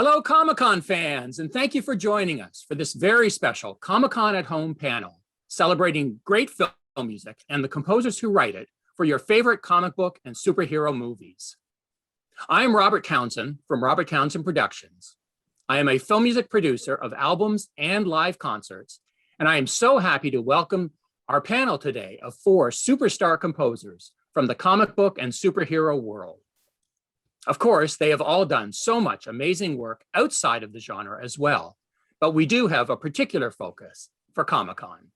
Hello, Comic-Con fans, and thank you for joining us for this very special Comic-Con at Home panel, celebrating great film music and the composers who write it for your favorite comic book and superhero movies. I'm Robert Townson from Robert Townson Productions. I am a film music producer of albums and live concerts, and I am so happy to welcome our panel today of 4 superstar composers from the comic book and superhero world. Of course, they have all done so much amazing work outside of the genre as well, but we do have a particular focus for Comic-Con.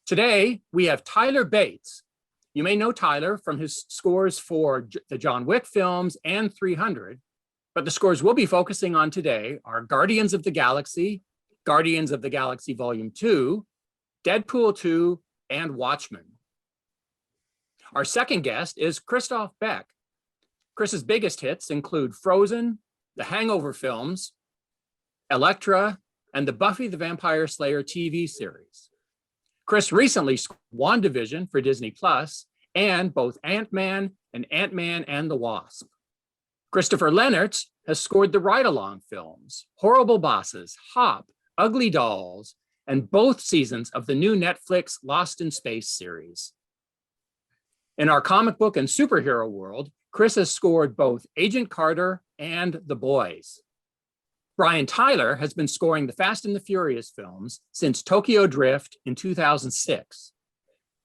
Today, we have Tyler Bates. You may know Tyler from his scores for the John Wick films and 300, but the scores we'll be focusing on today are Guardians of the Galaxy Volume 2, Deadpool 2, and Watchmen. Our second guest is Christophe Beck. Chris's biggest hits include Frozen, the Hangover films, Elektra, and the Buffy the Vampire Slayer TV series. Chris recently scored WandaVision for Disney Plus and both Ant-Man and the Wasp. Christopher Lennertz has scored the ride-along films, Horrible Bosses, Hop, Ugly Dolls, and both seasons of the new Netflix Lost in Space series. In our comic book and superhero world, Chris has scored both Agent Carter and The Boys. Brian Tyler has been scoring the Fast and the Furious films since Tokyo Drift in 2006.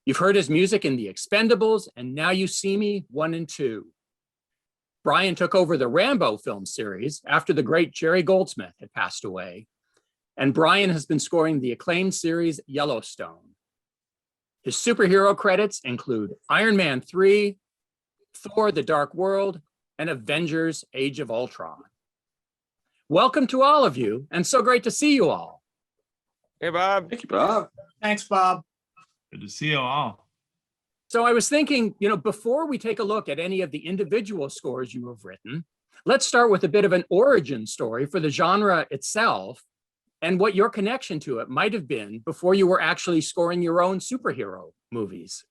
You've heard his music in The Expendables and Now You See Me 1 and 2. Brian took over the Rambo film series after the great Jerry Goldsmith had passed away. And Brian has been scoring the acclaimed series Yellowstone. His superhero credits include Iron Man 3, Thor: The Dark World, and Avengers: Age of Ultron. Welcome to all of you, and so great to see you all. Hey, Bob. Thank you, Bob. Thanks, Bob. Good to see you all. So I was thinking, before we take a look at any of the individual scores you have written, let's start with a bit of an origin story for the genre itself and what your connection to it might have been before you were actually scoring your own superhero movies.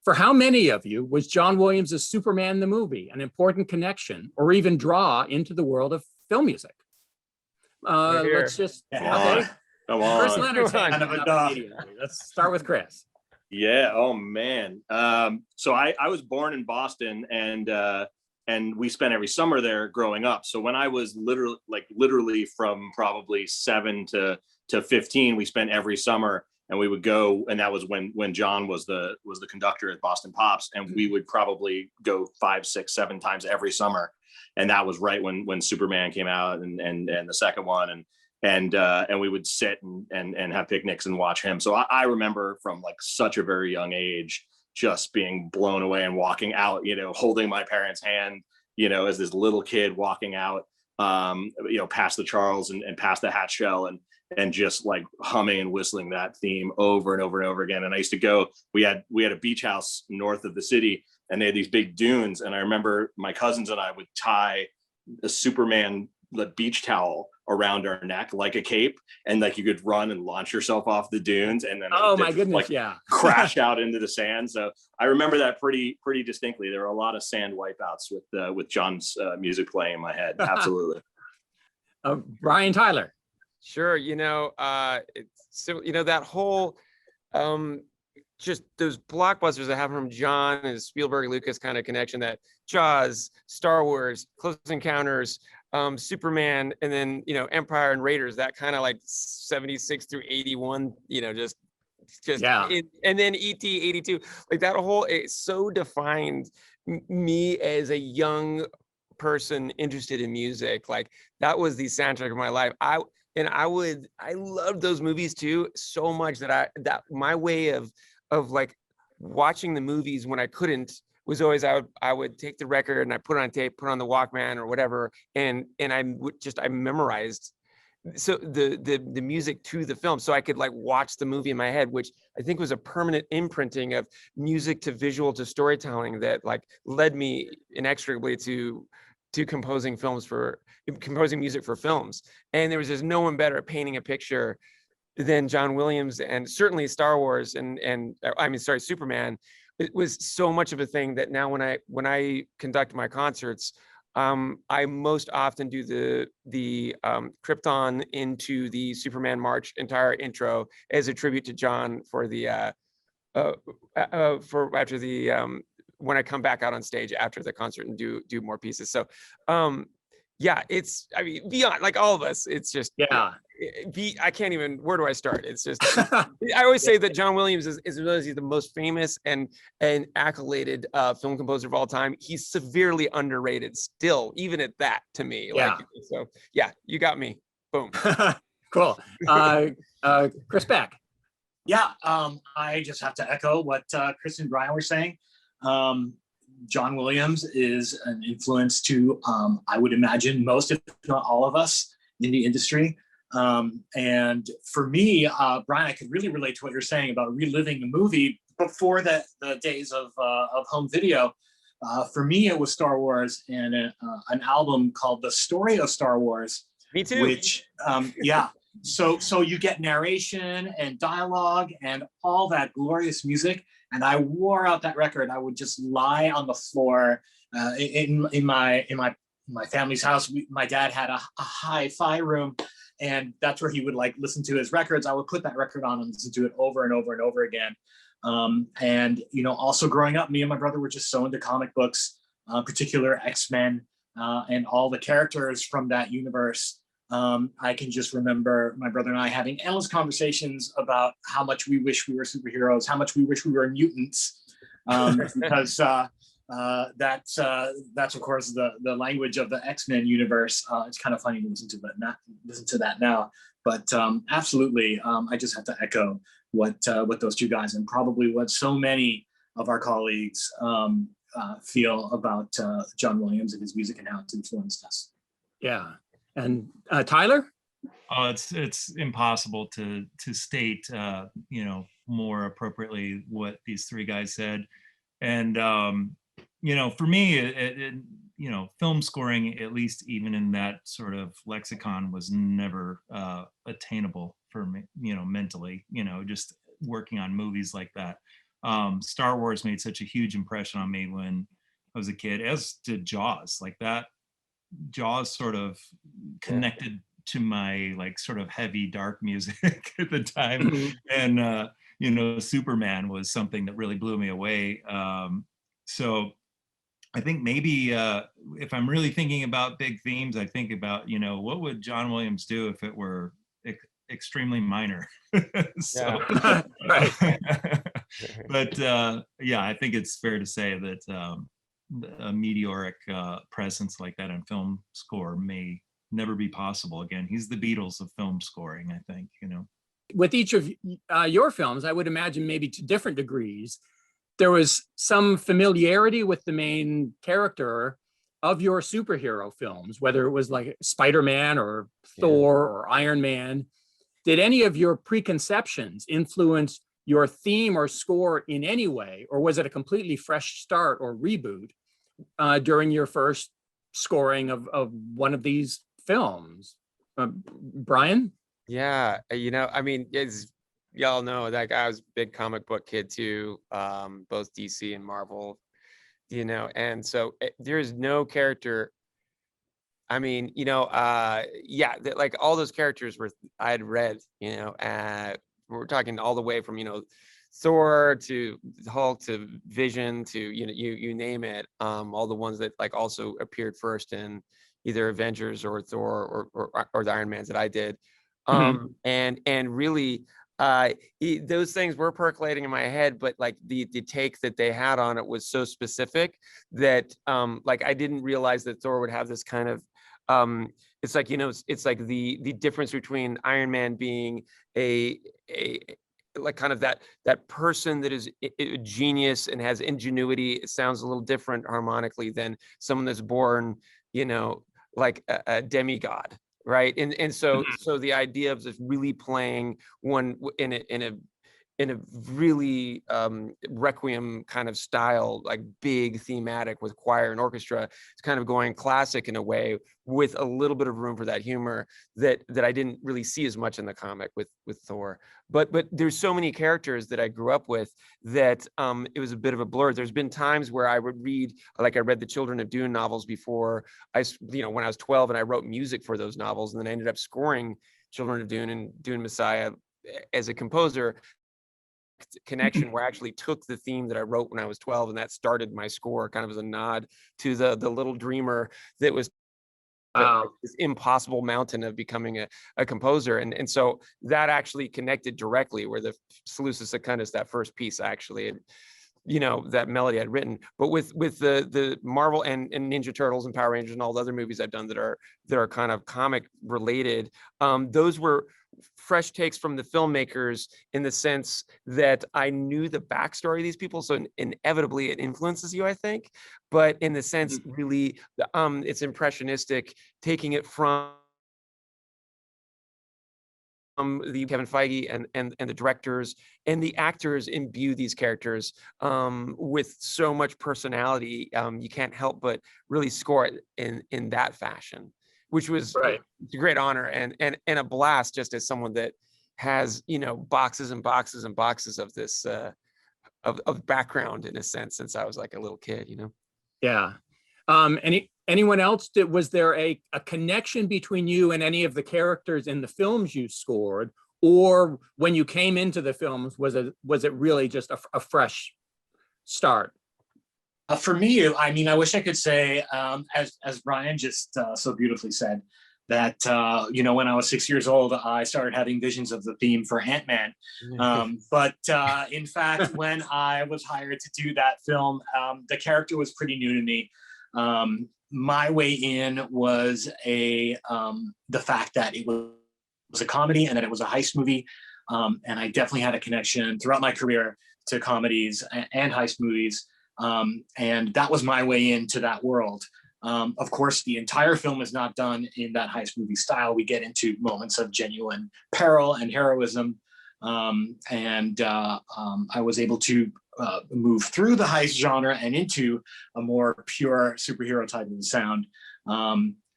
For how many of you was John Williams' Superman the movie an important connection or even draw into the world of film music? Let's just, okay. Come on. Chris Lennertz, Kind of a duh. Let's start with Chris. Yeah. Oh man. So I was born in Boston, and we spent every summer there growing up. So when I was literally from probably 7 to 15, we spent every summer, and we would go, and that was when John was the conductor at Boston Pops, and we would probably go 5, 6, 7 times every summer. And that was right when Superman came out and the second one, and we would sit and have picnics and watch him. So I remember from like such a very young age just being blown away and walking out, holding my parents' hand, as this little kid walking out, past the Charles and past the Hat Shell and just like humming and whistling that theme over and over and over again. And I used to go, we had a beach house north of the city, and they had these big dunes. And I remember my cousins and I would tie a Superman beach towel around our neck like a cape, and like you could run and launch yourself off the dunes, and then crash out into the sand. So I remember that pretty distinctly. There were a lot of sand wipeouts with John's music playing in my head. Absolutely. Brian Tyler. Sure. That whole just those blockbusters that happen from John and Spielberg, Lucas kind of connection, that Jaws, Star Wars, Close Encounters, Superman, and then Empire and Raiders, that kind of like 76 through 81, just yeah. And then E.T. 82, like that whole, it so defined me as a young person interested in music. Like that was the soundtrack of my life. I loved those movies too so much that my way of like watching the movies when I couldn't was always I would take the record and I put it on tape, put it on the Walkman or whatever, and I memorized so the music to the film, so I could like watch the movie in my head, which I think was a permanent imprinting of music to visual to storytelling that like led me inextricably to composing music for films. And there was just no one better at painting a picture than John Williams, and certainly Star Wars and Superman. It was so much of a thing that now when I conduct my concerts, I most often do the Krypton into the Superman March entire intro as a tribute to John for the for after the when I come back out on stage after the concert and do more pieces. So yeah, it's, I mean, beyond, like all of us, it's just, Yeah. I can't even, where do I start? It's just, I always say that John Williams is really the most famous and accoladed film composer of all time. He's severely underrated still, even at that, to me. Yeah. Like, so yeah, you got me. Boom. Cool. Chris Beck. Yeah, I just have to echo what Chris and Brian were saying. John Williams is an influence to, I would imagine, most, if not all of us in the industry. And for me, Brian, I could really relate to what you're saying about reliving the movie before the days of home video. For me, it was Star Wars and an album called The Story of Star Wars. Me too. Which, yeah. So you get narration and dialogue and all that glorious music. And I wore out that record. I would just lie on the floor in my family's house. My dad had a hi-fi room, and that's where he would like listen to his records. I would put that record on and listen to it over and over and over again. And you know, also growing up, me and my brother were just so into comic books, particular X-Men, and all the characters from that universe. I can just remember my brother and I having endless conversations about how much we wish we were superheroes, how much we wish we were mutants, because that's of course the language of the X-Men universe. It's kind of funny to listen to that now, but absolutely, I just have to echo what those two guys and probably what so many of our colleagues feel about John Williams and his music and how it's influenced us. Yeah. And Tyler? Oh, it's impossible to state, you know, more appropriately what these three guys said. And, you know, for me, you know, film scoring, at least even in that sort of lexicon, was never attainable for me, you know, mentally, you know, just working on movies like that. Star Wars made such a huge impression on me when I was a kid, as did Jaws. Like that, Jaws sort of connected to my like sort of heavy dark music at the time. And you know, Superman was something that really blew me away. So I think maybe if I'm really thinking about big themes, I think about, you know, what would John Williams do if it were extremely minor? So, Right. but yeah, I think it's fair to say that a meteoric presence like that in film score may never be possible again. He's the Beatles of film scoring, I think, you know. With each of your films, I would imagine maybe to different degrees, there was some familiarity with the main character of your superhero films, whether it was like Spider-Man or Thor or Iron Man. Did any of your preconceptions influence your theme or score in any way, or was it a completely fresh start or reboot during your first scoring of one of these films? Brian? Yeah, you know, I mean, as y'all know, like I was a big comic book kid too, both DC and Marvel, you know, and so there's no character. I mean, you know, yeah, like all those characters I had read, you know, we're talking all the way from, you know, Thor to Hulk to Vision to, you know, you name it, all the ones that like also appeared first in either Avengers or Thor or the Iron Mans that I did. And really those things were percolating in my head, but like the take that they had on it was so specific that like I didn't realize that Thor would have this kind of it's like, you know, it's like the difference between Iron Man being a like kind of that person that is a genius and has ingenuity. It sounds a little different harmonically than someone that's born, you know, like a demigod, right? And so the idea of just really playing one in in a really Requiem kind of style, like big thematic with choir and orchestra. It's kind of going classic in a way, with a little bit of room for that humor that I didn't really see as much in the comic with Thor. But there's so many characters that I grew up with that it was a bit of a blur. There's been times where I would read, like I read the Children of Dune novels before when I was 12, and I wrote music for those novels, and then I ended up scoring Children of Dune and Dune Messiah as a composer. Connection where I actually took the theme that I wrote when I was 12, and that started my score, kind of as a nod to the little dreamer that was this impossible mountain of becoming a composer. And so that actually connected directly, where the Salusa Secundus, that first piece, actually, that melody I'd written. But with the Marvel and Ninja Turtles and Power Rangers and all the other movies I've done that are kind of comic related, those were fresh takes from the filmmakers, in the sense that I knew the backstory of these people, so inevitably it influences you, I think. But in the sense, really, it's impressionistic, taking it from the Kevin Feige and the directors and the actors imbue these characters with so much personality. You can't help but really score it in that fashion, which was Right. a great honor and a blast, just as someone that has boxes and boxes and boxes of this of background, in a sense, since I was like a little kid. Yeah. Anyone else? Was there a connection between you and any of the characters in the films you scored, or when you came into the films, was it really just a fresh start? For me, I mean, I wish I could say, as Brian just so beautifully said, that when I was 6 years old, I started having visions of the theme for Ant-Man. But in fact, when I was hired to do that film, the character was pretty new to me. My way in was the fact that it was a comedy and that it was a heist movie, and I definitely had a connection throughout my career to comedies and heist movies. And that was my way into that world. Of course, the entire film is not done in that heist movie style. We get into moments of genuine peril and heroism. I was able to move through the heist genre and into a more pure superhero type of sound.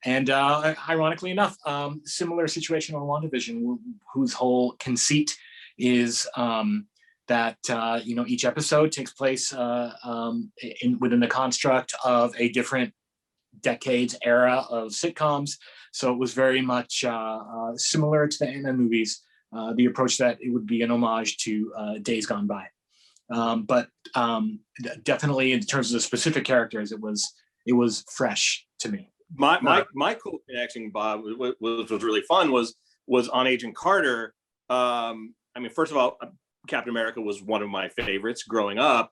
Ironically enough, similar situation on WandaVision, whose whole conceit is that each episode takes place within the construct of a different decades era of sitcoms. So it was very much similar to the Ant-Man movies, the approach that it would be an homage to Days Gone By. But definitely in terms of the specific characters, it was fresh to me. My cool connection, Bob, was really fun was on Agent Carter. I mean, first of all, Captain America was one of my favorites growing up,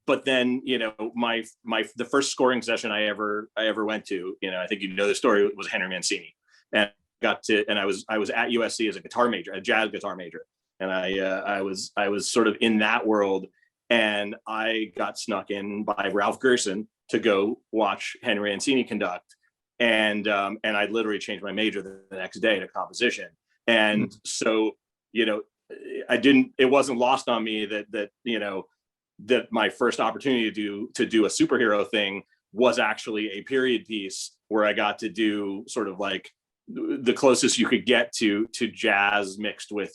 but then the first scoring session I ever went to, I think the story, was Henry Mancini, and I was at USC as a guitar major, a jazz guitar major, and I was sort of in that world, and I got snuck in by Ralph Gerson to go watch Henry Mancini conduct, and I literally changed my major the next day to composition, and so it wasn't lost on me that my first opportunity to do a superhero thing was actually a period piece where I got to do sort of like the closest you could get to jazz mixed with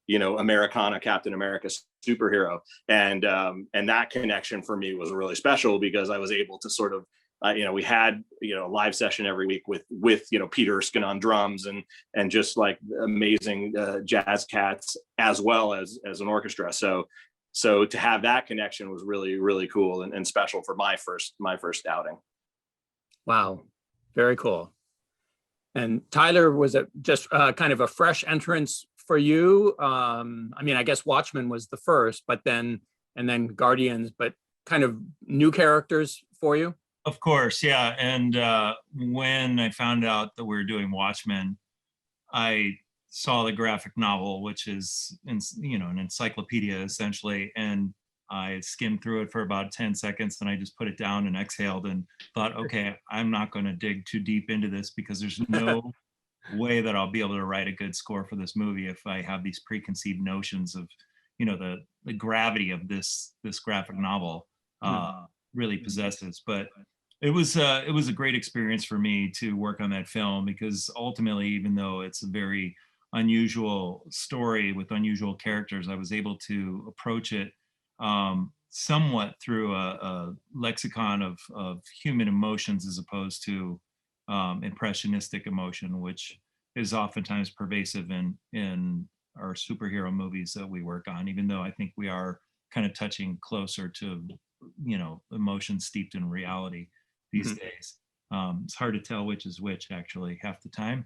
Americana Captain America superhero, and that connection for me was really special because I was able to sort of we had a live session every week with Pete Erskine on drums and just like amazing jazz cats, as well as an orchestra. So to have that connection was really, really cool and special for my first outing. Wow, very cool. And Tyler, was it just kind of a fresh entrance for you? I mean, I guess Watchmen was the first, and then Guardians, but kind of new characters for you? Of course, yeah. And when I found out that we were doing Watchmen, I saw the graphic novel, which is an encyclopedia essentially, and I skimmed through it for about 10 seconds, and I just put it down and exhaled and thought, okay, I'm not going to dig too deep into this because there's no way that I'll be able to write a good score for this movie if I have these preconceived notions of the gravity of this graphic novel really possesses. But it was a great experience for me to work on that film, because ultimately, even though it's a very unusual story with unusual characters, I was able to approach it somewhat through a lexicon of human emotions, as opposed to impressionistic emotion, which is oftentimes pervasive in our superhero movies that we work on, even though I think we are kind of touching closer to, emotion steeped in reality these days. It's hard to tell which is which, actually, half the time,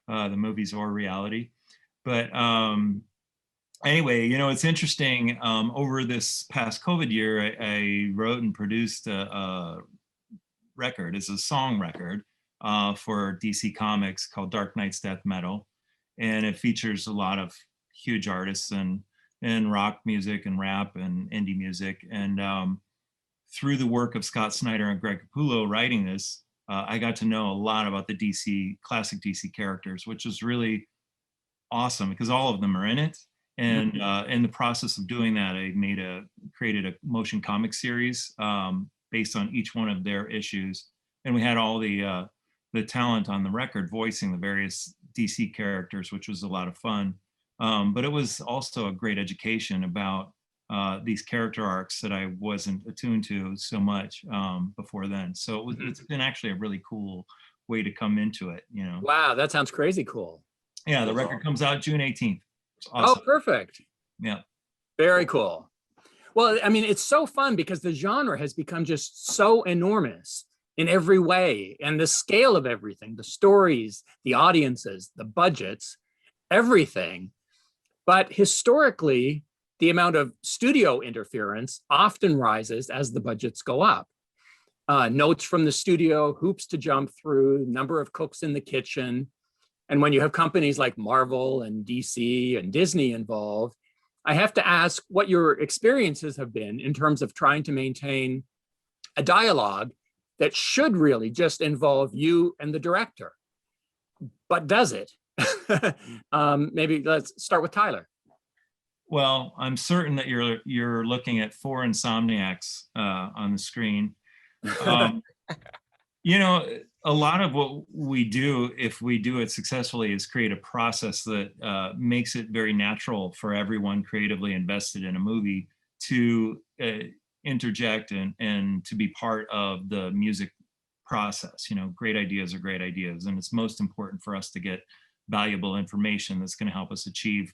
the movies or reality. But anyway, it's interesting. Over this past COVID year, I wrote and produced a record. It's a song record for DC Comics called Dark Knight's Death Metal. And it features a lot of huge artists and rock music and rap and indie music. And through the work of Scott Snyder and Greg Capullo writing this, I got to know a lot about the classic DC characters, which is really awesome because all of them are in it. And in the process of doing that, I created a motion comic series based on each one of their issues. And we had all the talent on the record voicing the various DC characters, which was a lot of fun. But it was also a great education about these character arcs that I wasn't attuned to so much before then. So it's been actually a really cool way to come into it, Wow, that sounds crazy cool. Yeah, the record comes out June 18th. Awesome. Oh, perfect. Yeah. Very cool. Well, I mean, it's so fun because the genre has become just so enormous in every way, and the scale of everything, the stories, the audiences, the budgets, everything. But historically, the amount of studio interference often rises as the budgets go up. Notes from the studio, hoops to jump through, number of cooks in the kitchen. And when you have companies like Marvel and DC and Disney involved, I have to ask what your experiences have been in terms of trying to maintain a dialogue that should really just involve you and the director. But does it? Maybe let's start with Tyler. Well, I'm certain that you're looking at 4 insomniacs on the screen. A lot of what we do, if we do it successfully, is create a process that makes it very natural for everyone creatively invested in a movie to interject and to be part of the music process. Great ideas are great ideas, and it's most important for us to get valuable information that's going to help us achieve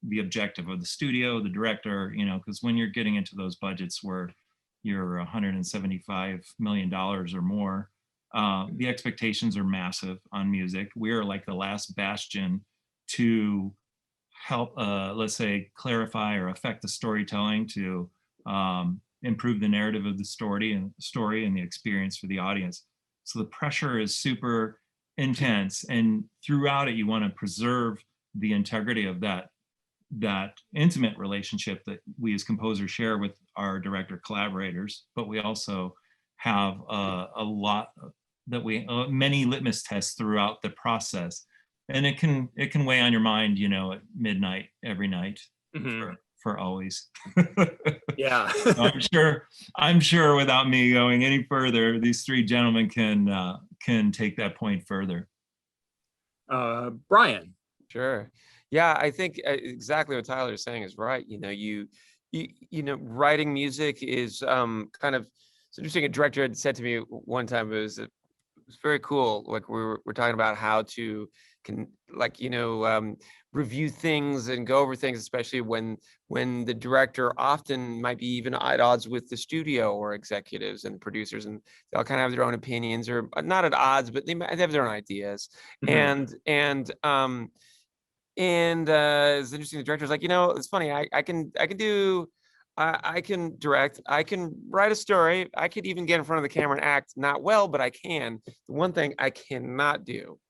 the objective of the studio, the director, because when you're getting into those budgets where you're $175 million or more, the expectations are massive on music. We are like the last bastion to help, let's say, clarify or affect the storytelling, to improve the narrative of the story and the experience for the audience. So the pressure is super intense, and throughout it, you want to preserve the integrity of that intimate relationship that we as composers share with our director collaborators. But we also have a lot that many litmus tests throughout the process, and it can weigh on your mind, at midnight every night for always. Yeah. I'm sure without me going any further, these 3 gentlemen can take that point further. Brian. Sure. Yeah, I think exactly what Tyler is saying is right. Writing music is kind of, it's interesting. A director had said to me one time, it was very cool. Like we're talking about how to review things and go over things, especially when the director often might be even at odds with the studio or executives and producers, and they all kind of have their own opinions, or not at odds, but they might have their own ideas. And it's interesting. The director's like, it's funny. I can direct. I can write a story. I could even get in front of the camera and act, not well, but I can. The one thing I cannot do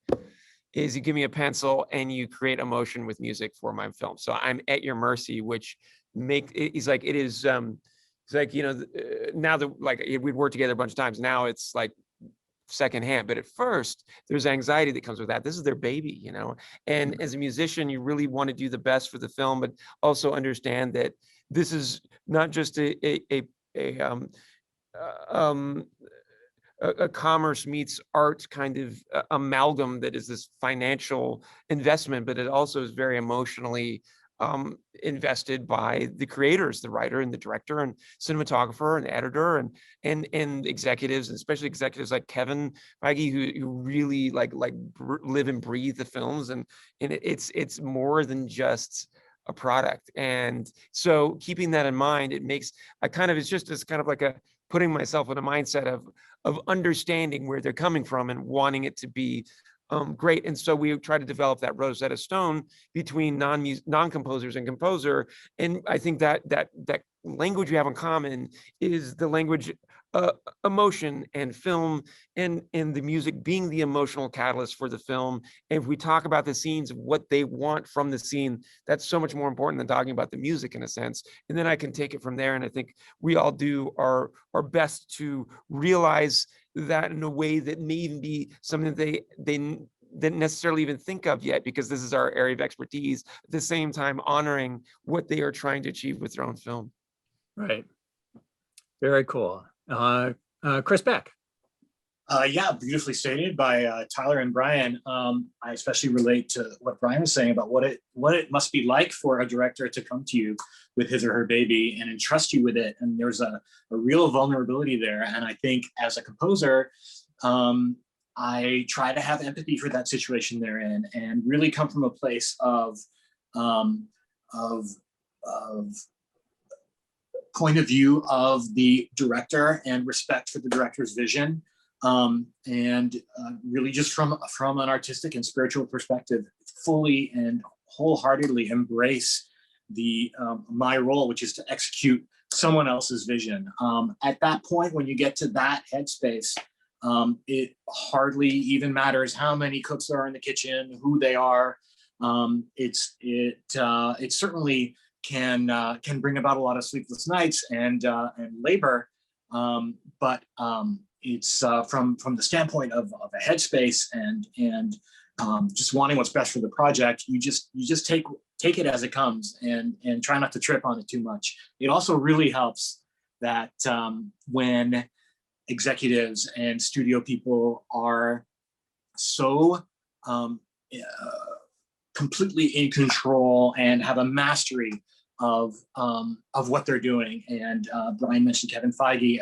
is you give me a pencil and you create emotion with music for my film. So I'm at your mercy, which he's like, it is, it's like, now that we'd worked together a bunch of times, now it's like secondhand. But at first there's anxiety that comes with that. This is their baby, and as a musician, you really want to do the best for the film, but also understand that this is not just a commerce meets art kind of amalgam that is this financial investment, but it also is very emotionally invested by the creators, the writer and the director and cinematographer and editor and executives, and especially executives like Kevin Feige, who really live and breathe the films, and it's more than just a product. And so keeping that in mind, it makes it's kind of like a putting myself in a mindset of understanding where they're coming from and wanting it to be great. And so we try to develop that Rosetta Stone between non-composers and composer. And I think that language we have in common is the language, emotion and film, and the music being the emotional catalyst for the film. And if we talk about the scenes, what they want from the scene, that's so much more important than talking about the music in a sense. And then I can take it from there. And I think we all do our best to realize that in a way that may even be something that they didn't necessarily even think of yet, because this is our area of expertise, at the same time honoring what they are trying to achieve with their own film. Right. Very cool. Chris Beck. Yeah, beautifully stated by Tyler and Brian. I especially relate to what Brian was saying about what it must be like for a director to come to you with his or her baby and entrust you with it. And there's a real vulnerability there. And I think as a composer, I try to have empathy for that situation they're in, and really come from a place of point of view of the director and respect for the director's vision. And really just from an artistic and spiritual perspective, fully and wholeheartedly embrace my role, which is to execute someone else's vision. At that point, when you get to that headspace, it hardly even matters how many cooks there are in the kitchen, who they are. It certainly can bring about a lot of sleepless nights and labor, but it's from the standpoint of a headspace and just wanting what's best for the project. You just take it as it comes and try not to trip on it too much. It also really helps that when executives and studio people are so completely in control and have a mastery of what they're doing. And Brian mentioned Kevin Feige.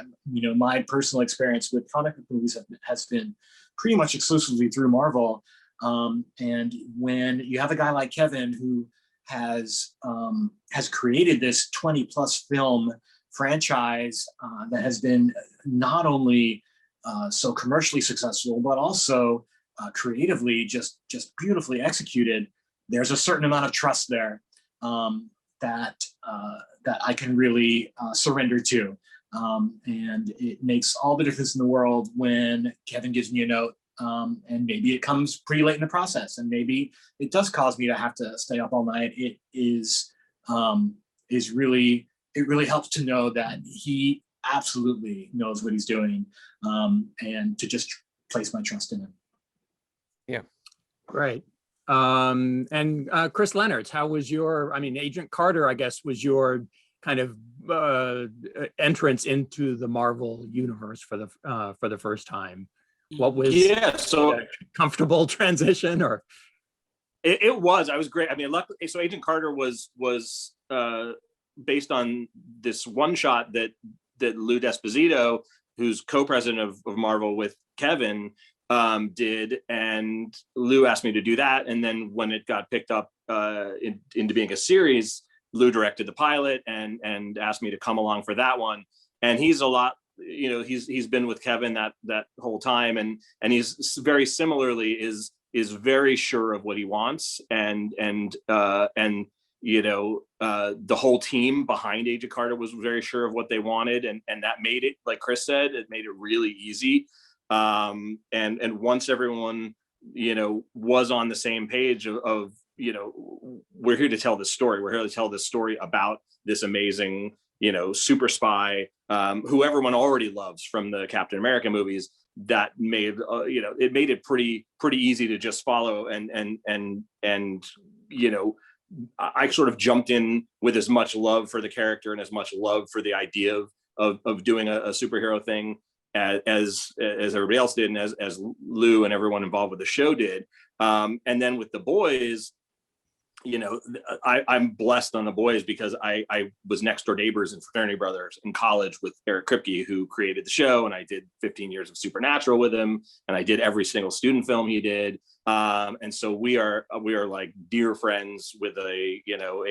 My personal experience with comic book movies has been pretty much exclusively through Marvel. And when you have a guy like Kevin who has created this 20+ film franchise that has been not only so commercially successful, but also creatively just beautifully executed, there's a certain amount of trust there that I can really surrender to. And it makes all the difference in the world when Kevin gives me a note, and maybe it comes pretty late in the process, and maybe it does cause me to have to stay up all night. It really helps to know that he absolutely knows what he's doing, and to just place my trust in him. Yeah. Great. And Chris Lennertz, how was Agent Carter, I guess, was your kind of entrance into the Marvel universe for the first time? What was so a comfortable transition? Or it was. I was great. Luckily, so Agent Carter was based on this one shot that Lou D'Esposito, who's co-president of Marvel with Kevin, did, and Lou asked me to do that. And then when it got picked up into being a series, Lou directed the pilot and asked me to come along for that one. And he's a lot, he's been with Kevin that whole time, and he's very similarly is very sure of what he wants, and the whole team behind Agent Carter was very sure of what they wanted, and that made it, like Chris said, it made it really easy. And once everyone, was on the same page of we're here to tell this story. We're here to tell this story about this amazing, super spy, who everyone already loves from the Captain America movies. That made, it made it pretty easy to just follow and I sort of jumped in with as much love for the character and as much love for the idea of doing a superhero thing as everybody else did, and as Lou and everyone involved with the show did. And then with The Boys, you know, I'm blessed on The Boys because I was next door neighbors and fraternity brothers in college with Eric Kripke, who created the show, and I did 15 years of Supernatural with him, and I did every single student film he did. And so we are like dear friends with a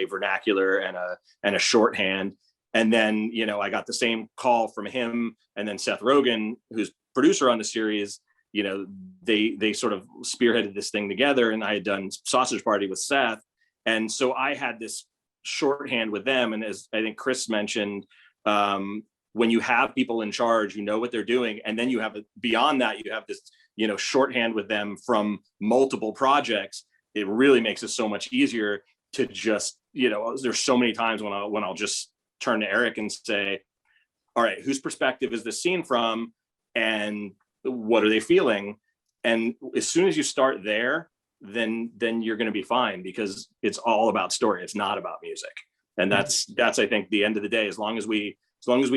vernacular and a shorthand. And then, you know, I got the same call from him, and then Seth Rogen, who's producer on the series. You know, they sort of spearheaded this thing together, and I had done Sausage Party with Seth. And so I had this shorthand with them. And as I think Chris mentioned, when you have people in charge who know what they're doing, and then you have beyond that, you have this, you know, shorthand with them from multiple projects, it really makes it so much easier to just, you know, there's so many times when I'll just turn to Eric and say, all right, whose perspective is this scene from, and what are they feeling? And as soon as you start there, then you're going to be fine, because it's all about story. It's not about music. And that's I think the end of the day, as long as we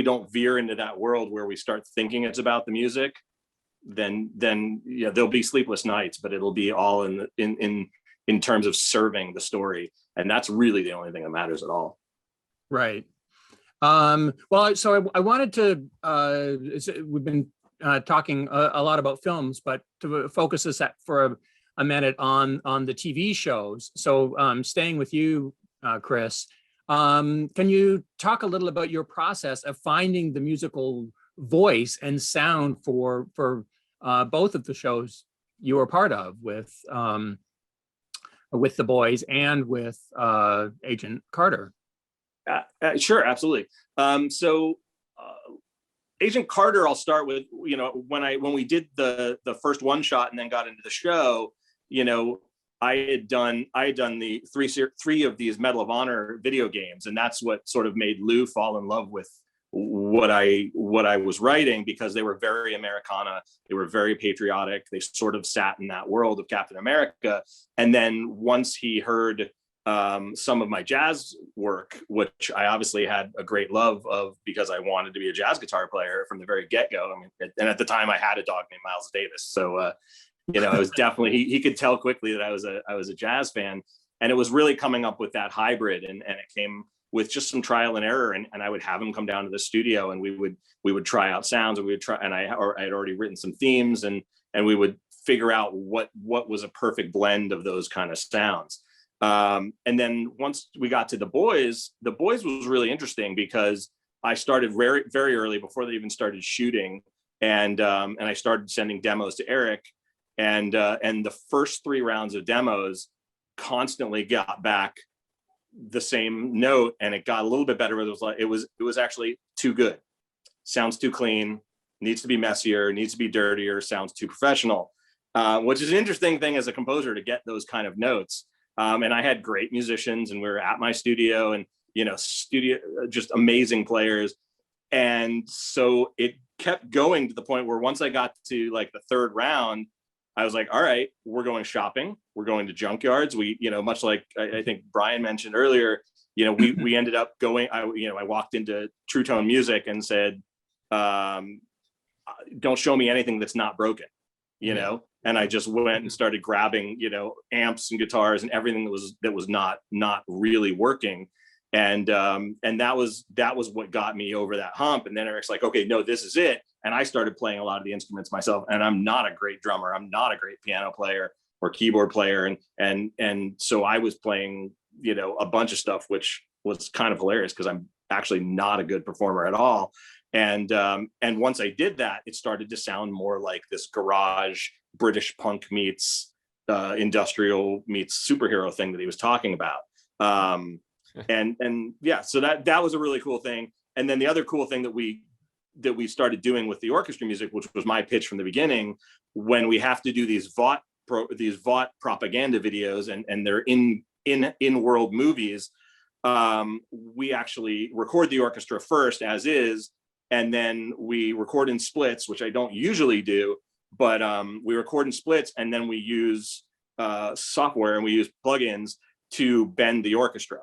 don't veer into that world where we start thinking it's about the music, then yeah, there'll be sleepless nights, but it'll be all in terms of serving the story. And that's really the only thing that matters at all. Right. Well, so I wanted to, we've been talking a lot about films, but to focus this for a minute on the TV shows. So staying with you, Chris, can you talk a little about your process of finding the musical voice and sound for both of the shows you were part of with The Boys and with Agent Carter? Sure, absolutely. So Agent Carter, I'll start with, you know, when we did the first one shot and then got into the show, you know, I had done the three of these Medal of Honor video games, and that's what sort of made Lou fall in love with what I was writing, because they were very Americana, they were very patriotic, they sort of sat in that world of Captain America. And then once he heard some of my jazz work, which I obviously had a great love of because I wanted to be a jazz guitar player from the very get-go. I mean, and at the time I had a dog named Miles Davis, so you know, I was definitely he could tell quickly that I was a jazz fan, and it was really coming up with that hybrid, and it came with just some trial and error, and I would have him come down to the studio, and we would try out sounds, and we would try, and I had already written some themes, and we would figure out what was a perfect blend of those kind of sounds. And then once we got to The Boys was really interesting because I started very, very early, before they even started shooting. And I started sending demos to Eric, and the first 3 rounds of demos constantly got back the same note, and it got a little bit better. It was actually too good, sounds too clean, needs to be messier, needs to be dirtier, sounds too professional, which is an interesting thing as a composer to get those kind of notes. And I had great musicians, and we were at my studio, and, you know, just amazing players. And so it kept going to the point where once I got to like the 3rd round, I was like, all right, we're going shopping. We're going to junkyards. We, you know, much like I think Brian mentioned earlier, you know, we ended up going, I walked into True Tone Music and said, don't show me anything that's not broken, you know? And I just went and started grabbing, you know, amps and guitars and everything that was not really working. And that was what got me over that hump. And then Eric's like, okay, no, this is it. And I started playing a lot of the instruments myself. And I'm not a great drummer. I'm not a great piano player or keyboard player. And so I was playing, you know, a bunch of stuff, which was kind of hilarious because I'm actually not a good performer at all. And once I did that, it started to sound more like this garage British punk meets industrial meets superhero thing that he was talking about. And yeah, so that was a really cool thing. And then the other cool thing that we started doing with the orchestra music, which was my pitch from the beginning, when we have to do these Vought propaganda videos, and they're in world movies, we actually record the orchestra first as is, and then we record in splits, which I don't usually do, but we record in splits, and then we use software and we use plugins to bend the orchestra.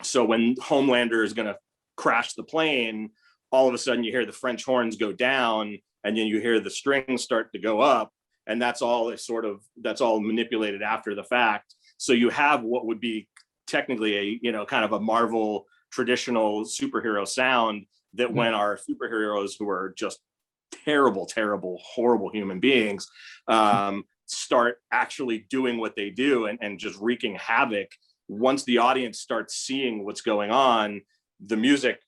So when Homelander is going to crash the plane, all of a sudden you hear the French horns go down, and then you hear the strings start to go up, and that's all manipulated after the fact. So you have what would be technically a, kind of a Marvel traditional superhero sound that when our superheroes, who are just terrible, horrible human beings, start actually doing what they do and just wreaking havoc. Once the audience starts seeing what's going on, the music,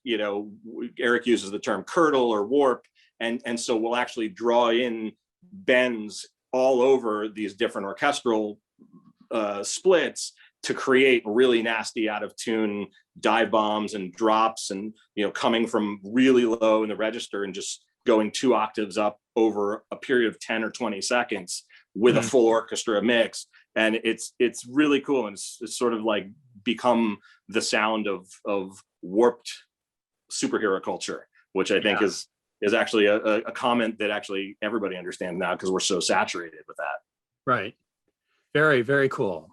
Eric uses the term curdle or warp, and so we'll actually draw in bends all over these different orchestral splits to create really nasty, out of tune dive bombs and drops, and coming from really low in the register and just going 2 octaves up over a period of 10 or 20 seconds with a full orchestra mix. And it's really cool, and it's sort of like become the sound of warped superhero culture, which I think is actually a comment that actually everybody understands now, because we're so saturated with that. Right. Very, very cool.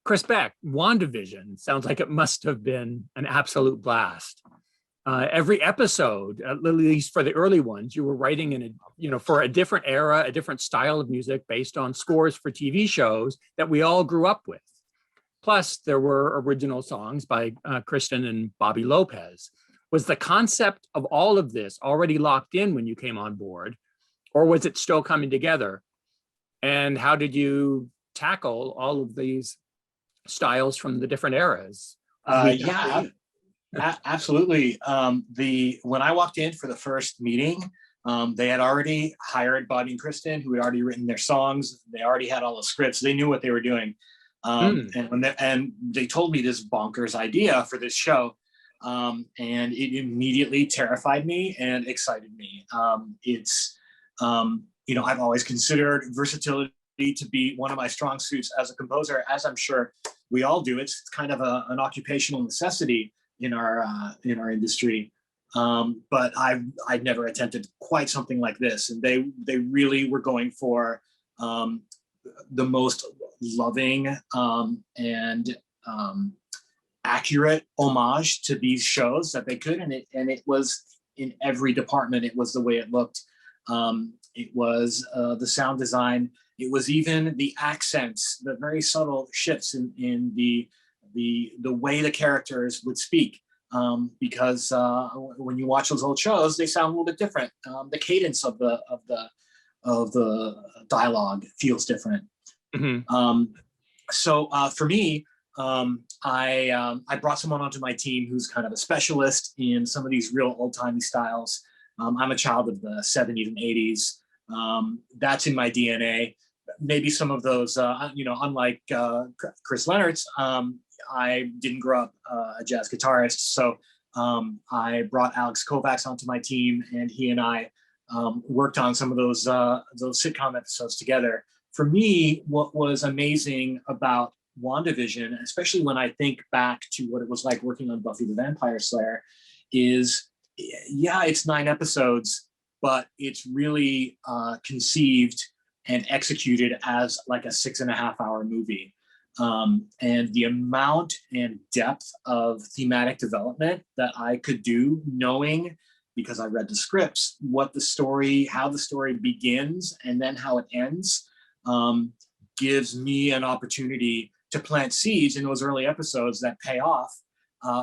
Chris Beck, WandaVision sounds like it must have been an absolute blast. Every episode, at least for the early ones, you were writing in for a different era, a different style of music based on scores for TV shows that we all grew up with. Plus, there were original songs by Kristen and Bobby Lopez. Was the concept of all of this already locked in when you came on board, or was it still coming together? And how did you tackle all of these styles from the different eras? Absolutely. When I walked in for the first meeting, they had already hired Bobby and Kristen, who had already written their songs. They already had all the scripts. They knew what they were doing. And they told me this bonkers idea for this show. And it immediately terrified me and excited me. I've always considered versatility to be one of my strong suits as a composer, as I'm sure we all do. It's kind of an occupational necessity in our industry. But I'd never attempted quite something like this. And they really were going for the most loving and accurate homage to these shows that they could. And it was in every department. It was the way it looked. It was the sound design. It was even the accents, the very subtle shifts in the way the characters would speak. Because when you watch those old shows, they sound a little bit different. The cadence of the dialogue feels different. So for me, I brought someone onto my team who's kind of a specialist in some of these real old-timey styles. I'm a child of the 70s and 80s. That's in my DNA. Maybe some of those, unlike Chris Lennertz, I didn't grow up a jazz guitarist. So I brought Alex Kovacs onto my team, and he and I worked on some of those sitcom episodes together. For me, what was amazing about WandaVision, especially when I think back to what it was like working on Buffy the Vampire Slayer, is, it's 9 episodes, but it's really conceived and executed as like a 6.5-hour movie. And the amount and depth of thematic development that I could do, knowing, because I read the scripts, how the story begins and then how it ends, gives me an opportunity to plant seeds in those early episodes that pay off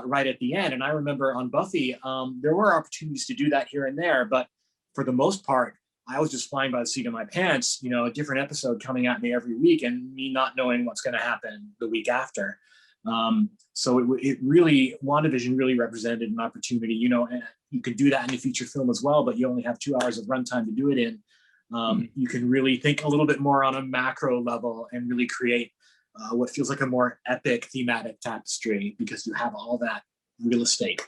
right at the end. And I remember on Buffy, there were opportunities to do that here and there, but for the most part, I was just flying by the seat of my pants, a different episode coming at me every week and me not knowing what's going to happen the week after. So it really, WandaVision really represented an opportunity, and you could do that in a feature film as well, but you only have 2 hours of runtime to do it in. You can really think a little bit more on a macro level and really create what feels like a more epic thematic tapestry, because you have all that real estate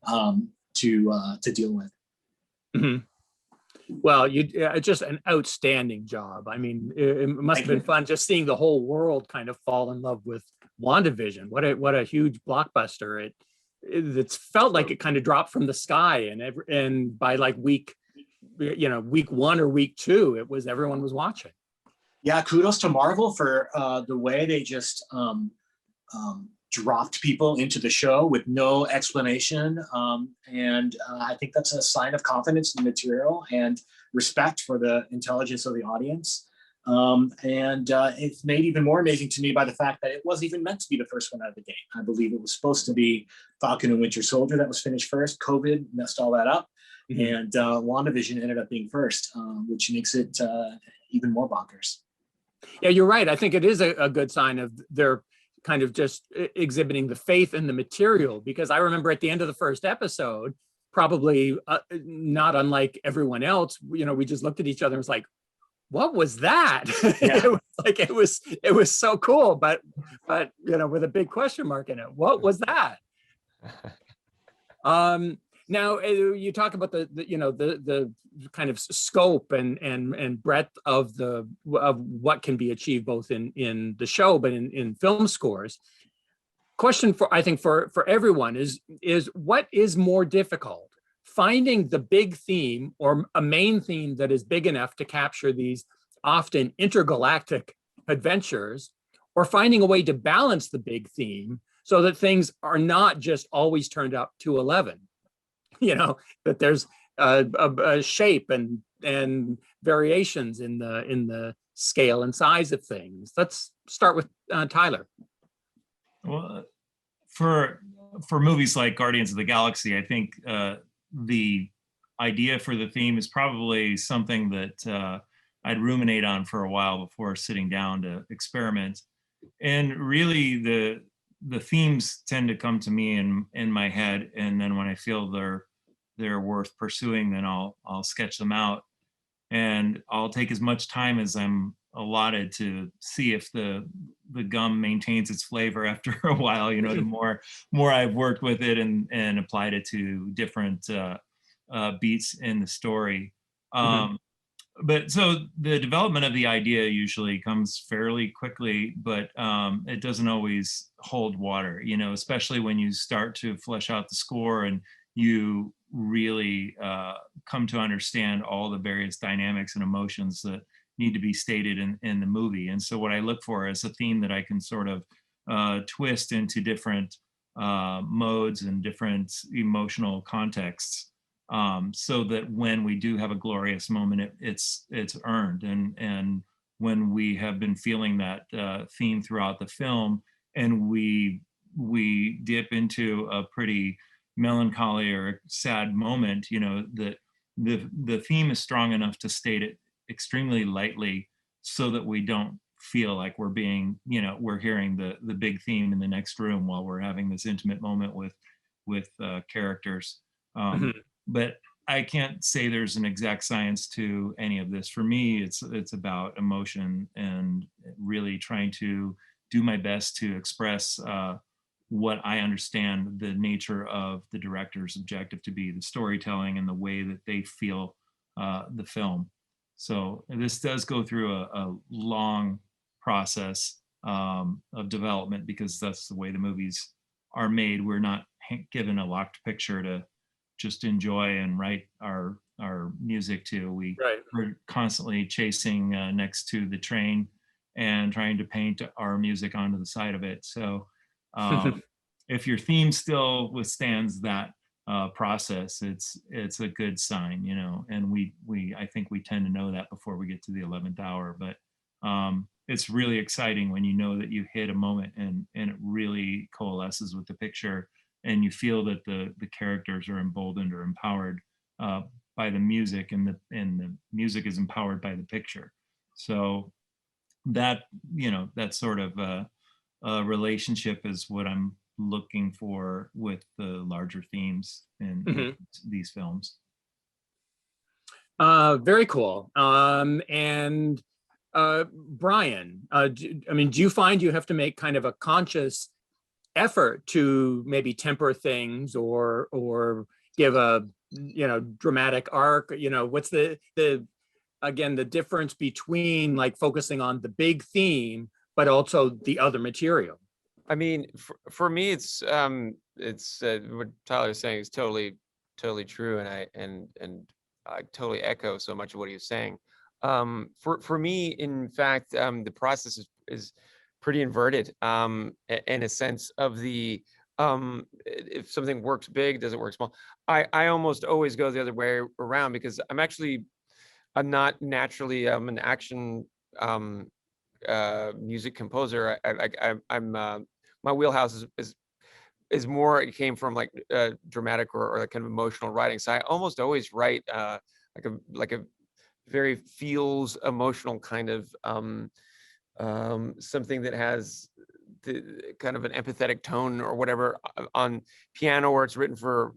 to deal with. Mm-hmm. Well, just an outstanding job. I mean, it must have been fun just seeing the whole world kind of fall in love with WandaVision. What a huge blockbuster! It's felt like it kind of dropped from the sky, and by like week 1 or week 2, everyone was watching. Yeah, kudos to Marvel for the way they just dropped people into the show with no explanation. And I think that's a sign of confidence in the material and respect for the intelligence of the audience. And it's made even more amazing to me by the fact that it wasn't even meant to be the first one out of the gate. I believe it was supposed to be Falcon and Winter Soldier that was finished first. COVID messed all that up. Mm-hmm. And WandaVision ended up being first, which makes it even more bonkers. Yeah, you're right. I think it is a good sign of their kind of just exhibiting the faith in the material, because I remember at the end of the first episode, probably not unlike everyone else, you know, we just looked at each other and was like, what was that? Yeah. It was like, it was so cool, but you know, with a big question mark in it. What was that? Now you talk about the kind of scope and breadth of what can be achieved both in the show, but in film scores. Question for everyone is what is more difficult? Finding the big theme or a main theme that is big enough to capture these often intergalactic adventures, or finding a way to balance the big theme so that things are not just always turned up to 11, you know, that there's a shape and variations in the scale and size of things. Let's start with Tyler. Well, for movies like Guardians of the Galaxy, I think the idea for the theme is probably something that I'd ruminate on for a while before sitting down to experiment. And really the themes tend to come to me in my head, and then when I feel they're worth pursuing, then I'll sketch them out, and I'll take as much time as I'm allotted to see if the gum maintains its flavor after a while. You know, the more I've worked with it and applied it to different beats in the story. But so the development of the idea usually comes fairly quickly, but it doesn't always hold water, you know, especially when you start to flesh out the score and you really come to understand all the various dynamics and emotions that need to be stated in the movie. And so what I look for is a theme that I can sort of twist into different modes and different emotional contexts, so that when we do have a glorious moment, it's earned. And when we have been feeling that theme throughout the film, and we dip into a pretty melancholy or sad moment, you know, that the theme is strong enough to state it extremely lightly, so that we don't feel like we're being, you know, we're hearing the big theme in the next room while we're having this intimate moment with characters. But I can't say there's an exact science to any of this. For me, it's about emotion and really trying to do my best to express what I understand the nature of the director's objective to be, the storytelling and the way that they feel the film. So this does go through a long process of development, because that's the way the movies are made. We're not given a locked picture to just enjoy and write our music to. We're constantly chasing next to the train and trying to paint our music onto the side of it. So if your theme still withstands that process, it's a good sign, you know. And I think we tend to know that before we get to the 11th hour. But it's really exciting when you know that you hit a moment and it really coalesces with the picture, and you feel that the characters are emboldened or empowered by the music, and the music is empowered by the picture. So that, you know, that sort of a relationship is what I'm looking for with the larger themes in these films. Very cool. And Brian, do you find you have to make kind of a conscious effort to maybe temper things or give a, you know, dramatic arc? You know, what's the difference between like focusing on the big theme but also the other material? I mean, for me, it's what Tyler's saying is totally true, and I totally echo so much of what he was saying. For me, in fact, the process is pretty inverted, in a sense of the, if something works big, does it work small? I almost always go the other way around, because I'm not naturally an action music composer. I'm my wheelhouse is more, it came from like dramatic or like kind of emotional writing. So I almost always write like a very feels emotional kind of something that has the kind of an empathetic tone or whatever on piano, or it's written for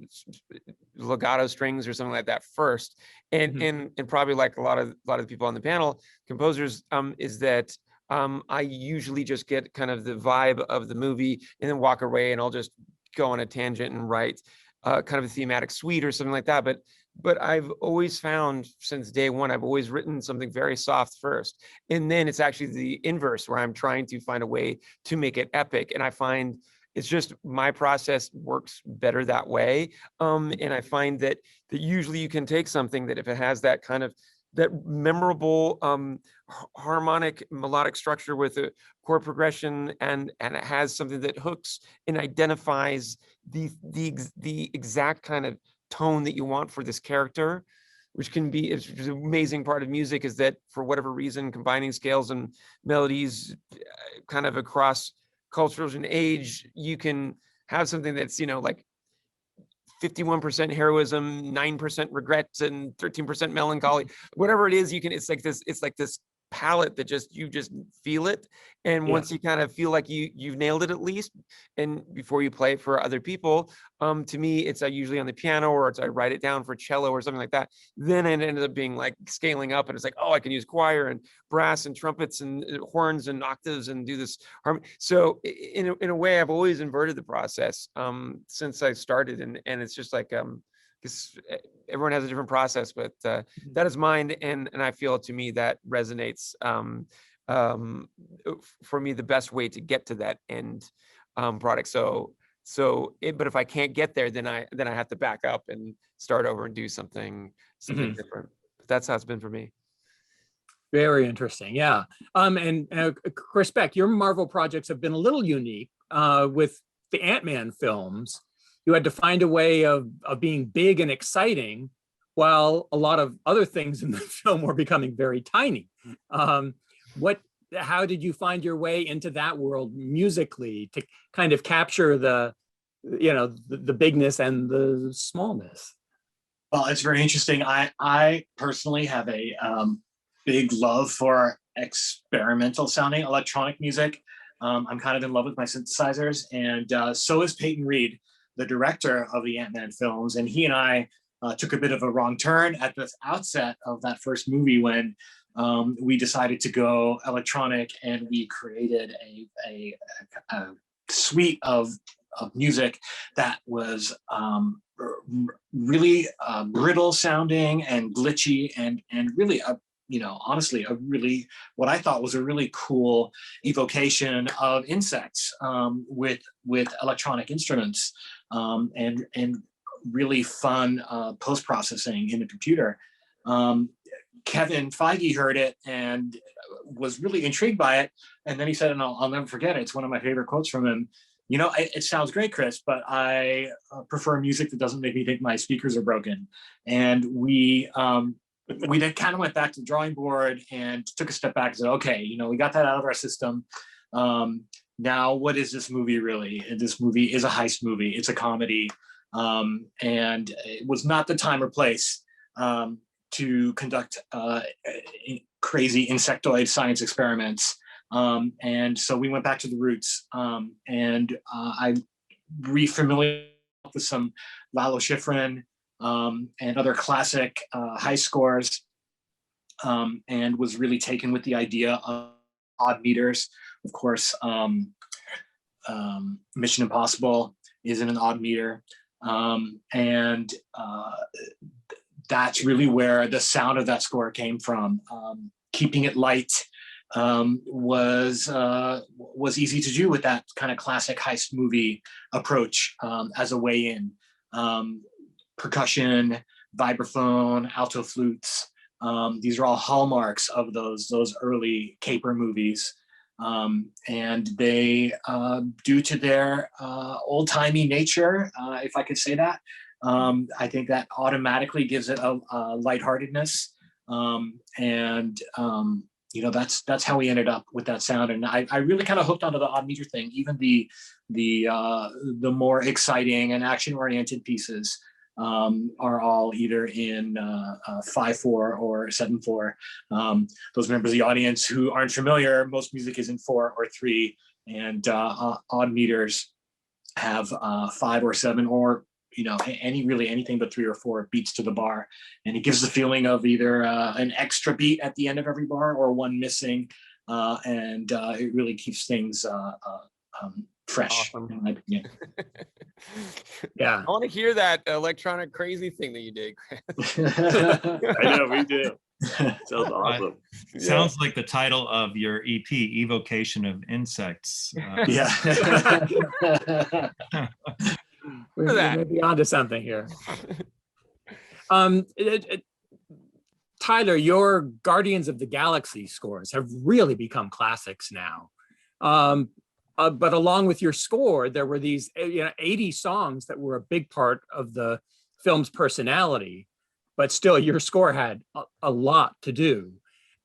legato strings or something like that first. And and probably like a lot of the people on the panel, composers, is that I usually just get kind of the vibe of the movie and then walk away, and I'll just go on a tangent and write kind of a thematic suite or something like that. But I've always found since day one, I've always written something very soft first. And then it's actually the inverse, where I'm trying to find a way to make it epic. And I find it's just my process works better that way. And I find that usually you can take something that, if it has that kind of that memorable harmonic melodic structure with a chord progression, and it has something that hooks and identifies the exact kind of tone that you want for this character, which can be, it's an amazing part of music, is that for whatever reason, combining scales and melodies kind of across cultures and age, you can have something that's, like 51% heroism, 9% regrets, and 13% melancholy, whatever it is. It's like this palette that you just feel it. And once you kind of feel like you've nailed it, at least, and before you play it for other people, to me, it's usually on the piano, or I write it down for cello or something like that. Then it ended up being like scaling up, and it's like, oh, I can use choir and brass and trumpets and horns and octaves and do this harmony. So in a way, I've always inverted the process since I started, and it's just like because everyone has a different process, but that is mine, and I feel, to me, that resonates for me, the best way to get to that end product. But if I can't get there, then I have to back up and start over and do something different. But that's how it's been for me. Very interesting. Yeah. And Chris Beck, your Marvel projects have been a little unique with the Ant-Man films. You had to find a way of being big and exciting, while a lot of other things in the film were becoming very tiny. How did you find your way into that world musically to kind of capture the bigness and the smallness? Well, it's very interesting. I personally have a big love for experimental sounding electronic music. I'm kind of in love with my synthesizers, and so is Peyton Reed, the director of the Ant-Man films. And he and I took a bit of a wrong turn at the outset of that first movie, when we decided to go electronic, and we created a suite of music that was really brittle sounding and glitchy, and really honestly, what I thought was a really cool evocation of insects with electronic instruments, and really fun post-processing in the computer. Kevin Feige heard it and was really intrigued by it. And then he said, and I'll never forget it, it's one of my favorite quotes from him, it sounds great, Chris, but I prefer music that doesn't make me think my speakers are broken. And we then kind of went back to the drawing board and took a step back and said, okay, we got that out of our system. Now, what is this movie really? And this movie is a heist movie. It's a comedy. And it was not the time or place to conduct crazy insectoid science experiments. And so we went back to the roots, and I refamiliarized with some Lalo Schifrin and other classic high scores, and was really taken with the idea of odd meters. Of course, Mission Impossible is in an odd meter. And that's really where the sound of that score came from. Keeping it light was easy to do with that kind of classic heist movie approach as a way in. Percussion, vibraphone, alto flutes, These are all hallmarks of those early caper movies. And they, due to their old-timey nature, if I could say that, I think that automatically gives it a lightheartedness. That's how we ended up with that sound. And I really kind of hooked onto the odd meter thing. Even the more exciting and action-oriented pieces are all either in 5/4 or 7/4. Those members of the audience who aren't familiar, most music is in 4 or 3, and odd meters have 5 or 7, or anything but 3 or 4 beats to the bar, and it gives the feeling of either an extra beat at the end of every bar or one missing, and it really keeps things fresh. Awesome. In my opinion. Yeah. I want to hear that electronic crazy thing that you did. I know, we do. Sounds awesome. Sounds like the title of your EP, Evocation of Insects. Yeah. We're maybe onto something here. Tyler, your Guardians of the Galaxy scores have really become classics now. But along with your score, there were these 80 songs that were a big part of the film's personality, but still your score had a lot to do.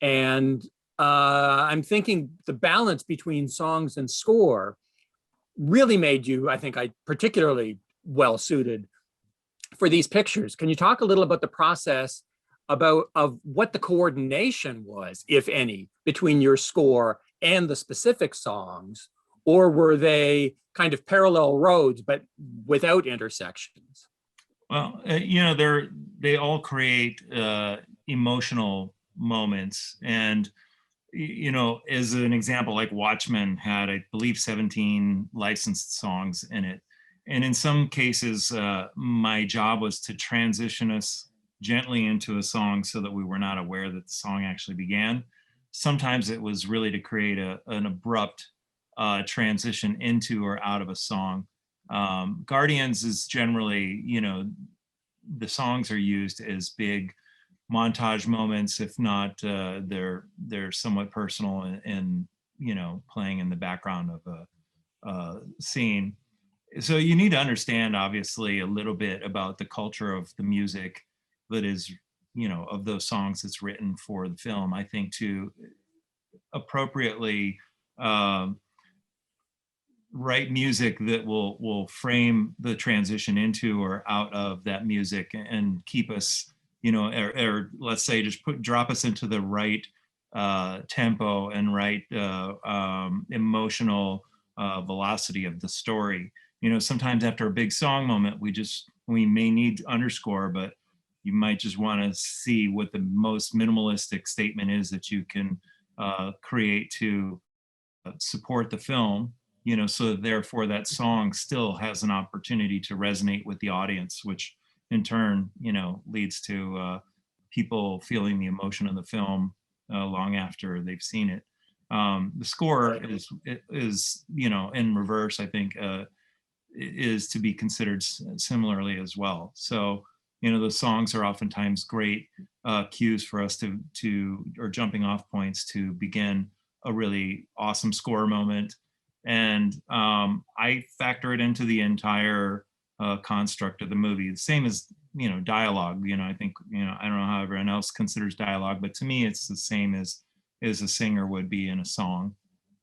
And I'm thinking the balance between songs and score really made you, I think, particularly well suited for these pictures. Can you talk a little about the process of what the coordination was, if any, between your score and the specific songs? Or were they kind of parallel roads, but without intersections? Well, they all create emotional moments. And, as an example, like Watchmen had, I believe, 17 licensed songs in it. And in some cases, my job was to transition us gently into a song so that we were not aware that the song actually began. Sometimes it was really to create an abrupt transition into or out of a song. Guardians is generally, the songs are used as big montage moments, if not they're somewhat personal and playing in the background of a scene. So you need to understand, obviously, a little bit about the culture of the music that is, of those songs that's written for the film, I think, to appropriately write music that will frame the transition into or out of that music and keep us, or let's say just drop us into the right tempo and right emotional velocity of the story. Sometimes after a big song moment, we may need underscore, but you might just want to see what the most minimalistic statement is that you can create to support the film, so therefore that song still has an opportunity to resonate with the audience, which in turn, leads to people feeling the emotion of the film long after they've seen it. The score is in reverse, I think, is to be considered similarly as well. So, the songs are oftentimes great cues for us to or jumping off points to begin a really awesome score moment. And I factor it into the entire construct of the movie. The same as, dialogue. I think, I don't know how everyone else considers dialogue, but to me, it's the same as a singer would be in a song.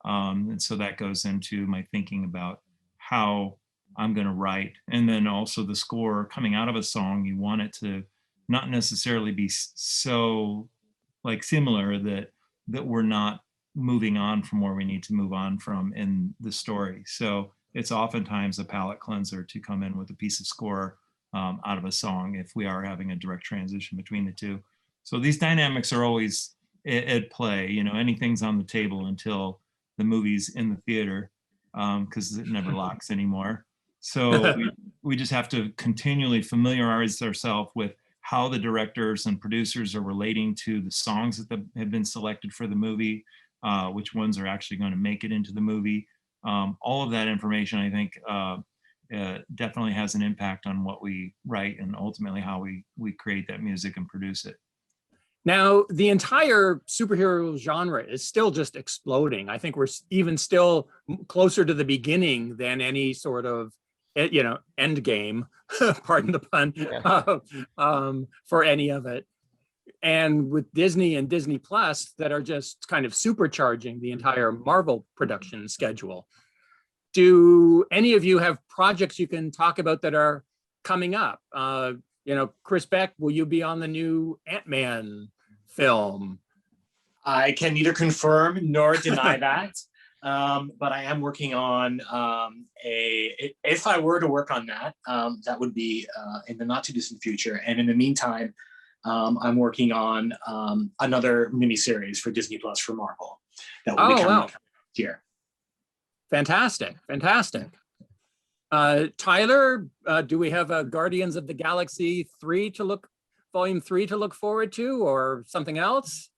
And so that goes into my thinking about how I'm going to write. And then also the score coming out of a song, you want it to not necessarily be so similar that we're not moving on from where we need to move on from in the story. So it's oftentimes a palate cleanser to come in with a piece of score out of a song if we are having a direct transition between the two. So these dynamics are always at play. Anything's on the table until the movie's in the theater, because it never locks anymore. So we just have to continually familiarize ourselves with how the directors and producers are relating to the songs that have been selected for the movie, which ones are actually going to make it into the movie. All of that information, I think, definitely has an impact on what we write and ultimately how we create that music and produce it. Now, the entire superhero genre is still just exploding. I think we're even still closer to the beginning than any sort of, end game, pardon the pun, for any of it. And with Disney and Disney Plus that are just kind of supercharging the entire Marvel production schedule. Do any of you have projects you can talk about that are coming up? Chris Beck, will you be on the new Ant-Man film? I can neither confirm nor deny that. But I am working on if I were to work on that, that would be in the not too distant future. And in the meantime, I'm working on another miniseries for Disney Plus for Marvel that will be coming next year. Fantastic. Tyler, do we have a Guardians of the Galaxy Volume 3 to look forward to, or something else?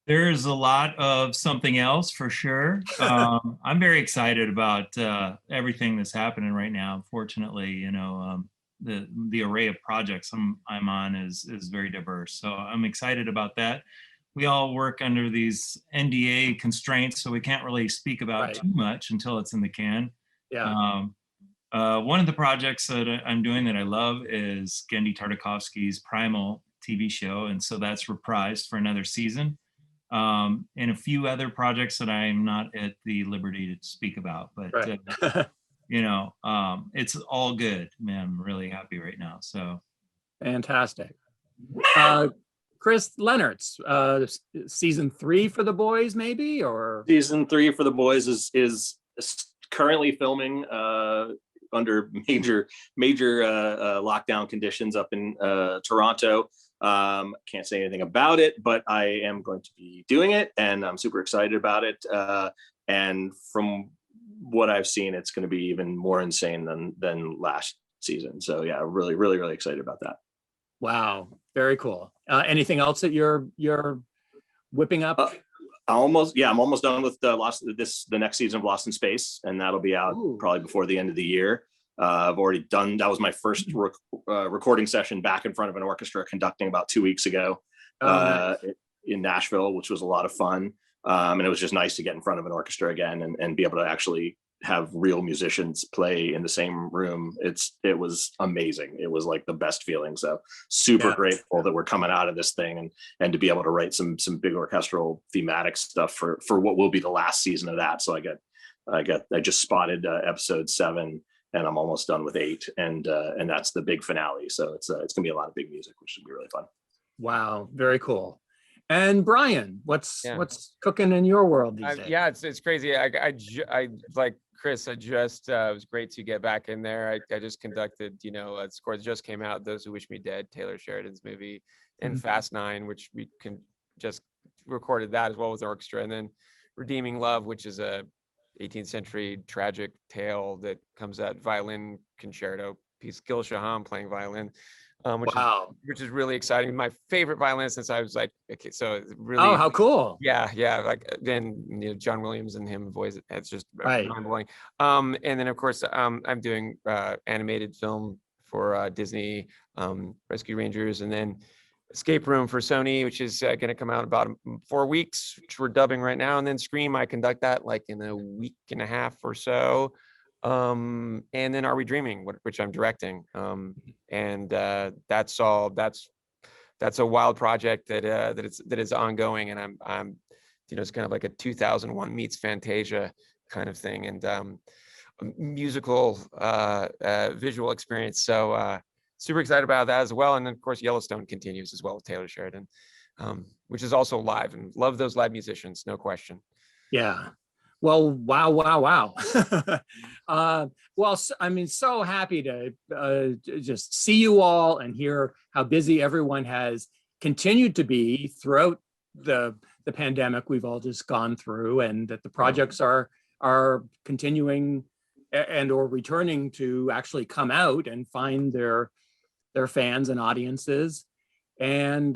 There's a lot of something else for sure. I'm very excited about everything that's happening right now. Fortunately, the array of projects I'm on is very diverse. So I'm excited about that. We all work under these NDA constraints, so we can't really speak about too much until it's in the can. Yeah. One of the projects that I'm doing that I love is Gendy Tartakovsky's Primal TV show, and so that's reprised for another season. And a few other projects that I'm not at the liberty to speak about, but it's all good, man. I'm really happy right now. So fantastic. Chris, Lennertz, season 3 for The Boys, maybe, or season 3 for The Boys is currently filming under major lockdown conditions up in Toronto. Can't say anything about it, but I am going to be doing it, and I'm super excited about it. And from what I've seen, it's going to be even more insane than last season. So yeah, really, really, really excited about that. Wow, very cool. Anything else that you're whipping up? I'm almost done with the next season of Lost in Space, and that'll be out probably before the end of the year. I've already done, that was my first recording session back in front of an orchestra conducting about 2 weeks ago in Nashville, which was a lot of fun. And it was just nice to get in front of an orchestra again and be able to actually have real musicians play in the same room. It was amazing. It was like the best feeling. So super grateful that we're coming out of this thing and to be able to write some big orchestral thematic stuff for what will be the last season of that. So I just spotted episode 7, and I'm almost done with 8, and that's the big finale. So it's gonna be a lot of big music, which should be really fun. Wow, very cool. And Brian, what's cooking in your world these days? Yeah, it's crazy. I like Chris. It was great to get back in there. I just conducted, a score that just came out, Those Who Wish Me Dead, Taylor Sheridan's movie, and Fast 9, which we can just recorded that as well as orchestra, and then Redeeming Love, which is a 18th century tragic tale that comes at violin concerto piece. Gil Shaham playing violin. Which is really exciting. My favorite violinist since I was like, okay, so it's really. Oh, how cool! Yeah, like then John Williams and him voice. It's just mind-blowing. And then of course I'm doing animated film for Disney, Rescue Rangers, and then Escape Room for Sony, which is going to come out about 4 weeks, which we're dubbing right now. And then Scream, I conduct that like in a week and a half or so. And then Are We Dreaming, which I'm directing. And that's a wild project that is ongoing, and I'm it's kind of like a 2001 meets Fantasia kind of thing, and a musical visual experience. So super excited about that as well. And then of course Yellowstone continues as well with Taylor Sheridan, which is also live, and love those live musicians, no question. Yeah. Well, wow. Well, I mean, so happy to just see you all and hear how busy everyone has continued to be throughout the pandemic we've all just gone through, and that the projects are continuing and or returning to actually come out and find their fans and audiences, and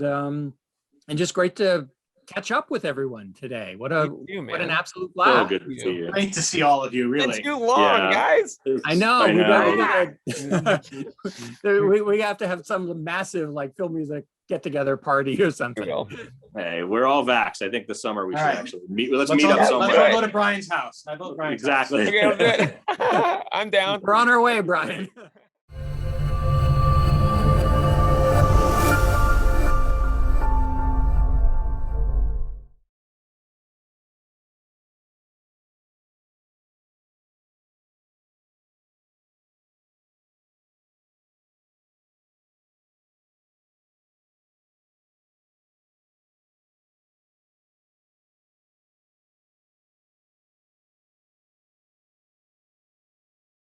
just great to catch up with everyone today. What an absolute blast. So good to see you. Great to see all of you, really. It's too long, guys. I know. We have to have some massive like film music get together party or We something. will. Hey, we're all vaxxed. I think this summer we should All right. actually meet. Let's Let's meet all, up let's somewhere. all go to Brian's house. I vote Brian's house. Exactly. Okay, I'm good. I'm down. We're on our way, Brian.